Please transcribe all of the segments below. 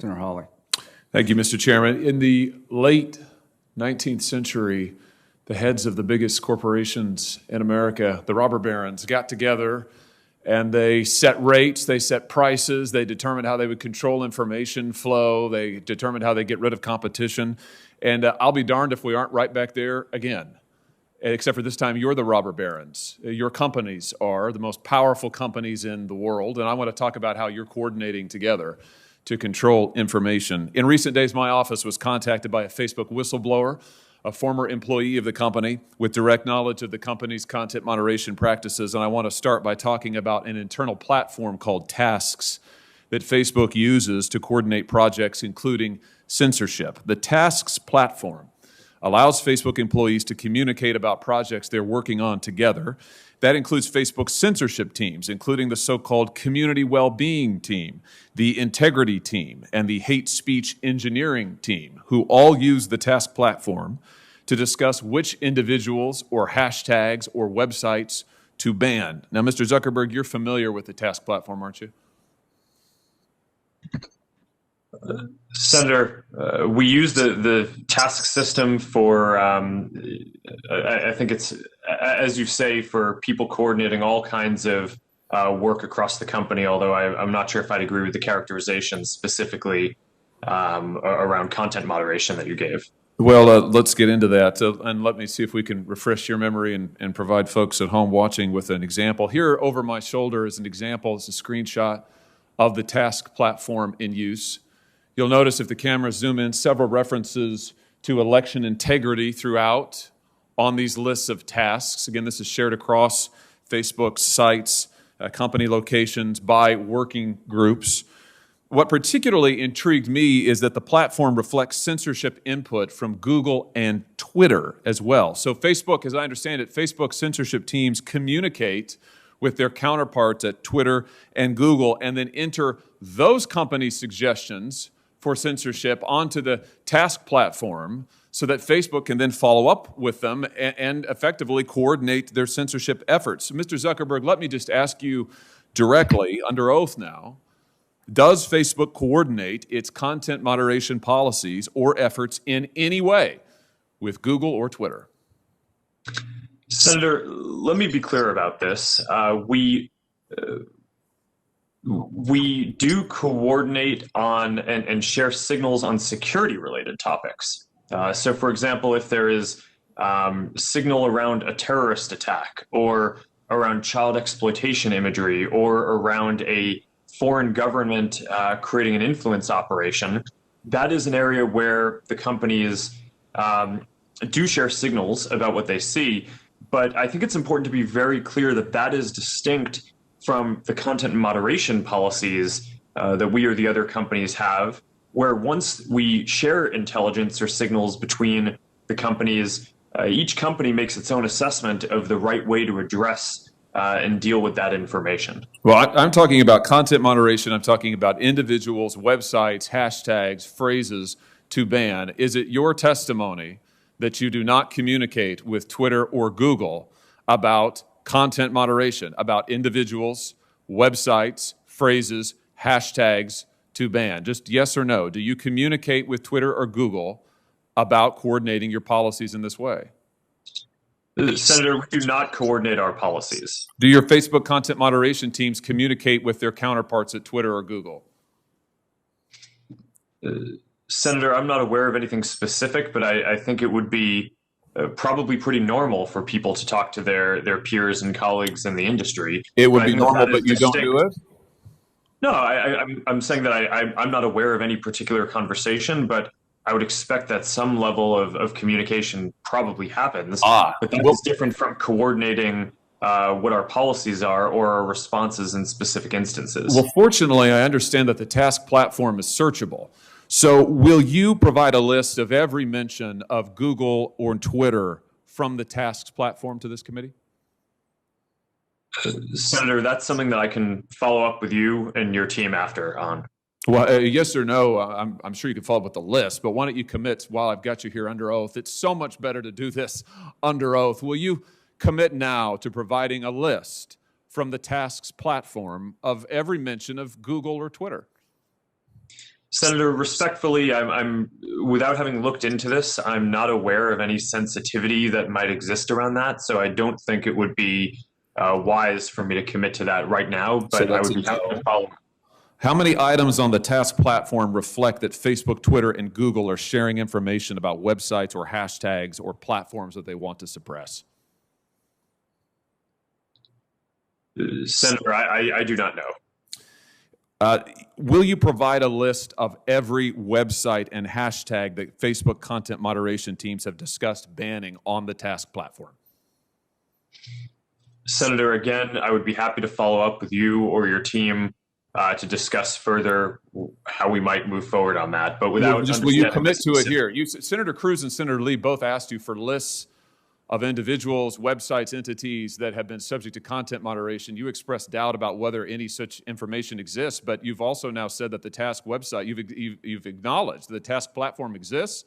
Senator Hawley. Thank you, Mr. Chairman. In the late 19th century, the heads of the biggest corporations in America, the robber barons, got together and they set rates, they set prices, they determined how they would control information flow, they determined how they get rid of competition. And I'll be darned if we aren't right back there again. Except for this time, you're the robber barons. Your companies are the most powerful companies in the world, and I want to talk about how you're coordinating together to control information. In recent days, my office was contacted by a Facebook whistleblower, a former employee of the company with direct knowledge of the company's content moderation practices, and I want to start by talking about an internal platform called Tasks that Facebook uses to coordinate projects, including censorship. The Tasks platform allows Facebook employees to communicate about projects they're working on together. That includes Facebook's censorship teams, including the so-called community well-being team, the integrity team, and the hate speech engineering team, who all use the Task platform to discuss which individuals or hashtags or websites to ban. Now, Mr. Zuckerberg, you're familiar with the Task platform, aren't you? Senator, we use the task system for, I think it's, as you say, for people coordinating all kinds of work across the company, although I'm not sure if I'd agree with the characterization specifically around content moderation that you gave. Well, let's get into that, and let me see if we can refresh your memory and provide folks at home watching with an example. Here over my shoulder is an example. It's a screenshot of the Task platform in use. You'll notice if the cameras zoom in, several references to election integrity throughout on these lists of tasks. Again, this is shared across Facebook's sites, company locations, by working groups. What particularly intrigued me is that the platform reflects censorship input from Google and Twitter as well. So Facebook, as I understand it, Facebook censorship teams communicate with their counterparts at Twitter and Google and then enter those companies' suggestions for censorship onto the Task platform so that Facebook can then follow up with them and effectively coordinate their censorship efforts. So, Mr. Zuckerberg, let me just ask you directly, under oath now, does Facebook coordinate its content moderation policies or efforts in any way with Google or Twitter? Senator, let me be clear about this. We do coordinate on and share signals on security-related topics. So, for example, if there is signal around a terrorist attack or around child exploitation imagery or around a foreign government creating an influence operation, that is an area where the companies do share signals about what they see. But I think it's important to be very clear that that is distinct from the content moderation policies that we or the other companies have, where once we share intelligence or signals between the companies, each company makes its own assessment of the right way to address and deal with that information. Well, I'm talking about content moderation. I'm talking about individuals, websites, hashtags, phrases to ban. Is it your testimony that you do not communicate with Twitter or Google about content moderation, about individuals, websites, phrases, hashtags to ban? Just yes or no. Do you communicate with Twitter or Google about coordinating your policies in this way? Senator, we do not coordinate our policies. Do your Facebook content moderation teams communicate with their counterparts at Twitter or Google? Senator, I'm not aware of anything specific, but I think it would be probably pretty normal for people to talk to their peers and colleagues in the industry. It would be normal, but you don't do it? No, I'm saying that I'm not aware of any particular conversation, but I would expect that some level of communication probably happens. But that is different from coordinating what our policies are or our responses in specific instances. Well, fortunately, I understand that the Task platform is searchable. So will you provide a list of every mention of Google or Twitter from the Tasks platform to this committee? Senator, that's something that I can follow up with you and your team after on. Well, yes or no, I'm sure you can follow up with the list, but why don't you commit while I've got you here under oath? It's so much better to do this under oath. Will you commit now to providing a list from the Tasks platform of every mention of Google or Twitter? Senator, respectfully, I'm without having looked into this, I'm not aware of any sensitivity that might exist around that. So I don't think it would be wise for me to commit to that right now. So But I that's would a be happy to no. follow. How many items on the task platform reflect that Facebook, Twitter, and Google are sharing information about websites or hashtags or platforms that they want to suppress? Senator, I do not know. Will you provide a list of every website and hashtag that Facebook content moderation teams have discussed banning on the task platform? Senator, again, I would be happy to follow up with you or your team to discuss further how we might move forward on that. But without will you commit to it here? Senator Cruz and Senator Lee both asked you for lists of individuals, websites, entities that have been subject to content moderation. You expressed doubt about whether any such information exists, but you've also now said that the task website, you've acknowledged the task platform exists,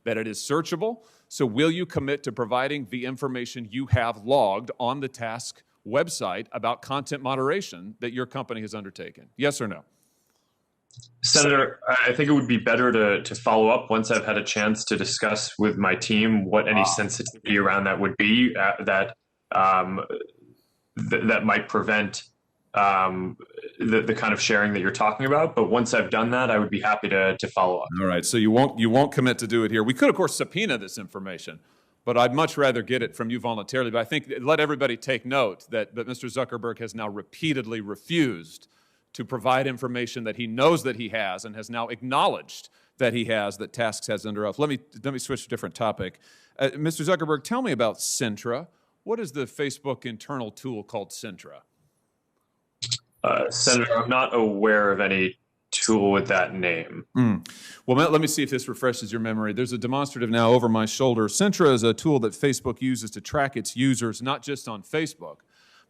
that it is searchable. So will you commit to providing the information you have logged on the task website about content moderation that your company has undertaken? Yes or no? Senator, I think it would be better to follow up once I've had a chance to discuss with my team what any sensitivity around that would be that might prevent the kind of sharing that you're talking about. But once I've done that, I would be happy to follow up. All right. So you won't commit to do it here. We could, of course, subpoena this information, but I'd much rather get it from you voluntarily. But I think let everybody take note that Mr. Zuckerberg has now repeatedly refused to provide information that he knows that he has and has now acknowledged that he has, that Tasks has under oath. Let me switch to a different topic. Mr. Zuckerberg, tell me about Centra. What is the Facebook internal tool called Centra? Senator, I'm not aware of any tool with that name. Well, let me see if this refreshes your memory. There's a demonstrative now over my shoulder. Centra is a tool that Facebook uses to track its users, not just on Facebook,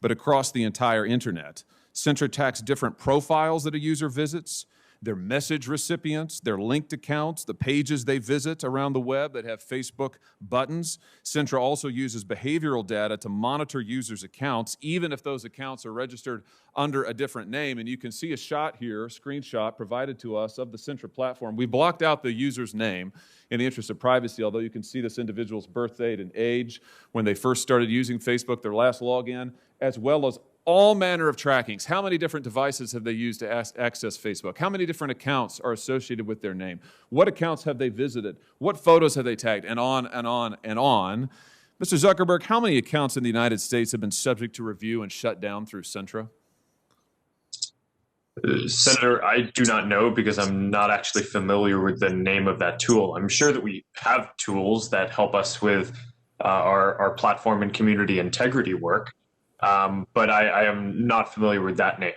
but across the entire internet. Centra tracks different profiles that a user visits, their message recipients, their linked accounts, the pages they visit around the web that have Facebook buttons. Centra also uses behavioral data to monitor users' accounts, even if those accounts are registered under a different name. And you can see a shot here, a screenshot provided to us of the Centra platform. We blocked out the user's name in the interest of privacy, although you can see this individual's birth date and age, when they first started using Facebook, their last login, as well as all manner of trackings. How many different devices have they used to access Facebook? How many different accounts are associated with their name? What accounts have they visited? What photos have they tagged? And on and on and on. Mr. Zuckerberg, how many accounts in the United States have been subject to review and shut down through Centra? Senator, I do not know because I'm not actually familiar with the name of that tool. I'm sure that we have tools that help us with our platform and community integrity work. But I am not familiar with that name.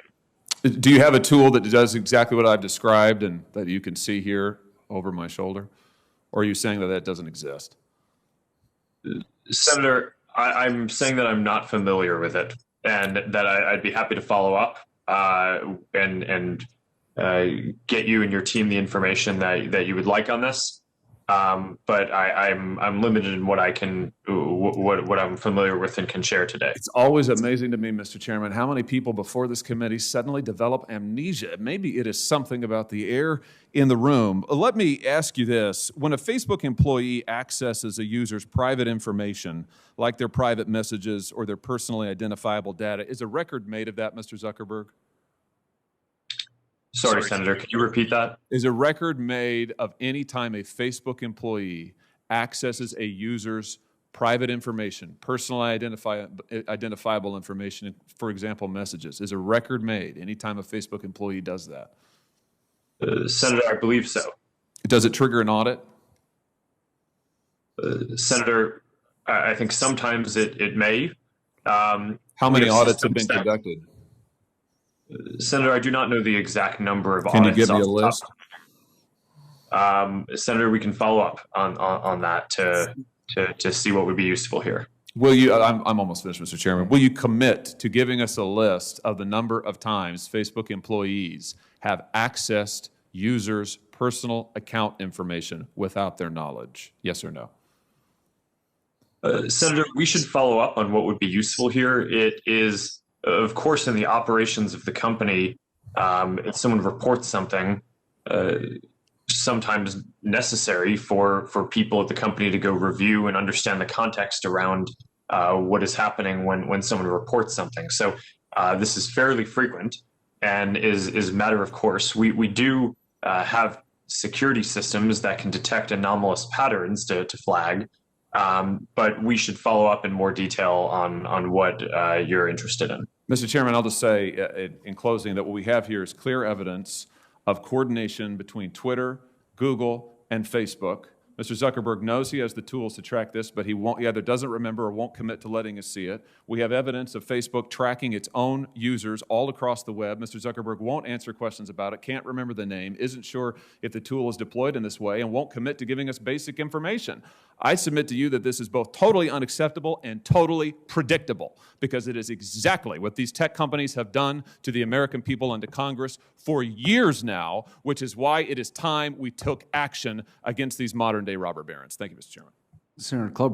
Do you have a tool that does exactly what I've described and that you can see here over my shoulder? Or are you saying that that doesn't exist? Senator, I'm saying that I'm not familiar with it and that I'd be happy to follow up and get you and your team the information that you would like on this. But I'm limited in what I can, what I'm familiar with and can share today. It's always amazing to me, Mr. Chairman, how many people before this committee suddenly develop amnesia. Maybe it is something about the air in the room. Let me ask you this. When a Facebook employee accesses a user's private information, like their private messages or their personally identifiable data, is a record made of that, Mr. Zuckerberg? Sorry, Senator, can you repeat that? Is a record made of any time a Facebook employee accesses a user's private information, personally identifiable information, for example, messages? Is a record made any time a Facebook employee does that? Senator, I believe so. Does it trigger an audit? Senator, I think sometimes it may. How many audits have been conducted? Senator, I do not know the exact number of Can audits. you give me a list? Senator, we can follow up on that to see what would be useful here. Will you? I'm almost finished, Mr. Chairman. Will you commit to giving us a list of the number of times Facebook employees have accessed users' personal account information without their knowledge? Yes or no? Senator, we should follow up on what would be useful here. It is, of course, in the operations of the company, if someone reports something, sometimes necessary for people at the company to go review and understand the context around what is happening when someone reports something. So this is fairly frequent and is a matter of course. We do have security systems that can detect anomalous patterns to flag, but we should follow up in more detail on what you're interested in. Mr. Chairman, I'll just say in closing that what we have here is clear evidence of coordination between Twitter, Google, and Facebook. Mr. Zuckerberg knows he has the tools to track this, but he either doesn't remember or won't commit to letting us see it. We have evidence of Facebook tracking its own users all across the web. Mr. Zuckerberg won't answer questions about it, can't remember the name, isn't sure if the tool is deployed in this way, and won't commit to giving us basic information. I submit to you that this is both totally unacceptable and totally predictable, because it is exactly what these tech companies have done to the American people and to Congress for years now, which is why it is time we took action against these modern-day robber barons. Thank you, Mr. Chairman. Senator Klobuchar.